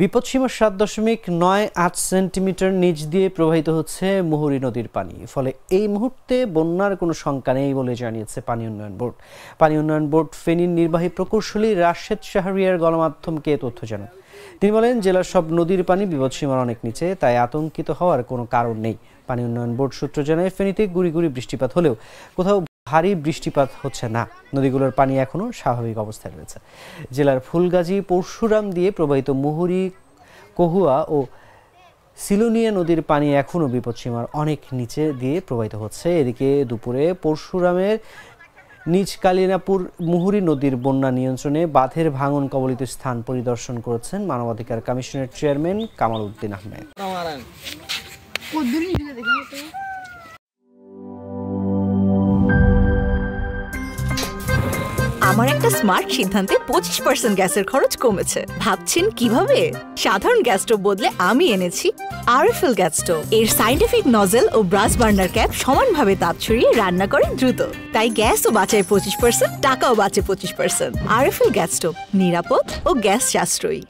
বিপদসীমা ৭.৯৮ centimetre নিচ দিয়ে প্রবাহিত হচ্ছে মুহুরী নদীর পানি। ফলে এই মুহূর্তে বন্যার কোনো শঙ্কা নেই বলে জানিয়েছে পানি উন্নয়ন বোর্ড। পানি উন্নয়ন বোর্ড ফেনীর নির্বাহী প্রকৌশলী রাশেদ শাহরিয়ার গণমাধ্যমকে তথ্য জানান। তিনি বলেন, জেলার সব নদীর পানি বিপদসীমার অনেক নিচে, তাই আতঙ্কিত হওয়ার কোনো কারণ নেই। পানি উন্নয়ন বোর্ড সূত্র জানায়, ফেনীতে গুড়ি গুড়ি বৃষ্টিপাত হলেও কোথাও ভারী বৃষ্টিপাত হচ্ছে না। নদীগুলোর পানি এখনও স্বাভাবিক অবস্থায় রয়েছে। জেলার ফুলগাজী, পরশুরাম দিয়ে প্রবাহিত মুহুরী, কহুয়া ও সিলোনিয়া নদীর পানি এখনও বিপদসীমার অনেক নিচে দিয়ে প্রবাহিত হচ্ছে। এদিকে দুপুরে পরশুরামের নিজ কালিনাপুর মুহুরী নদীর বন্যা নিয়ন্ত্রণে বাঁধের ভাঙন কবলিত স্থান পরিদর্শন করেছেন মানবাধিকার কমিশনের চেয়ারম্যান কামাল উদ্দিন আহমেদ। আমার একটা স্মার্ট সিদ্ধান্তে 25% গ্যাসের খরচ কমেছে। ভাবছেন কিভাবে? সাধারণ গ্যাস স্টোভ বদলে আমি এনেছি আরএফএল গ্যাস স্টোভ। এর সাইন্টিফিক নজল ও ব্রাস বার্নার ক্যাপ সমানভাবে তাপ ছড়িয়ে রান্না করে দ্রুত। তাই গ্যাসও বাঁচায় 25%, টাকাও বাঁচে 25%। আরএফএল গ্যাস স্টোভ নিরাপদ ও গ্যাস সাশ্রয়ী।